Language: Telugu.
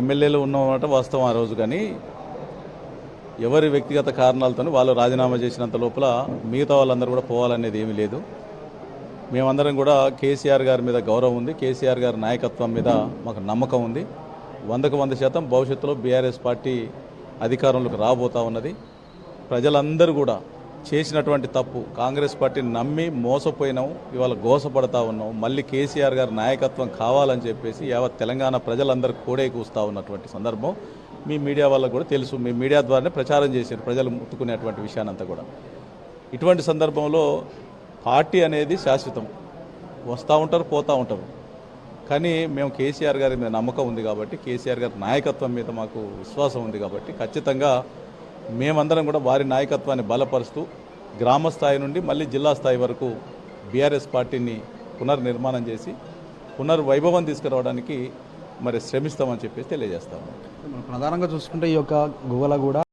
ఎమ్మెల్యేలు ఉన్నమాట వాస్తవం ఆ రోజు, కానీ ఎవరి వ్యక్తిగత కారణాలతో వాళ్ళు రాజీనామా చేసినంత లోపల మిగతా వాళ్ళందరూ కూడా పోవాలనేది ఏమీ లేదు. మేమందరం కూడా కేసీఆర్ గారి మీద గౌరవం ఉంది, కేసీఆర్ గారి నాయకత్వం మీద మాకు నమ్మకం ఉంది. 100% భవిష్యత్తులో బీఆర్ఎస్ పార్టీ అధికారంలోకి రాబోతా ఉన్నది. ప్రజలందరూ కూడా చేసినటువంటి తప్పు, కాంగ్రెస్ పార్టీని నమ్మి మోసపోయినాం, ఇవాళ గోసపడతా ఉన్నాం. మళ్ళీ కేసీఆర్ గారి నాయకత్వం కావాలని చెప్పేసి యావత్ తెలంగాణ ప్రజలందరూ కోడే కూస్తూ ఉన్నటువంటి సందర్భం మీ మీడియా వాళ్ళకు కూడా తెలుసు. మీ మీడియా ద్వారానే ప్రచారం చేశారు ప్రజలు ముట్టుకునేటువంటి విషయానంతా కూడా. ఇటువంటి సందర్భంలో పార్టీ అనేది శాశ్వతం, వస్తూ ఉంటారు పోతూ ఉంటారు. కానీ మేము కేసీఆర్ గారి మీద నమ్మకం ఉంది కాబట్టి, కేసీఆర్ గారి నాయకత్వం మీద మాకు విశ్వాసం ఉంది కాబట్టి ఖచ్చితంగా మేమందరం కూడా వారి నాయకత్వాన్ని బలపరుస్తూ గ్రామ స్థాయి నుండి మళ్ళీ జిల్లా స్థాయి వరకు బీఆర్ఎస్ పార్టీని పునర్నిర్మాణం చేసి పునర్వైభవం తీసుకురావడానికి మరి శ్రమిస్తామని చెప్పేసి తెలియజేస్తాము. ప్రధానంగా చూసుకుంటే ఈ యొక్క గువ్వలగూడ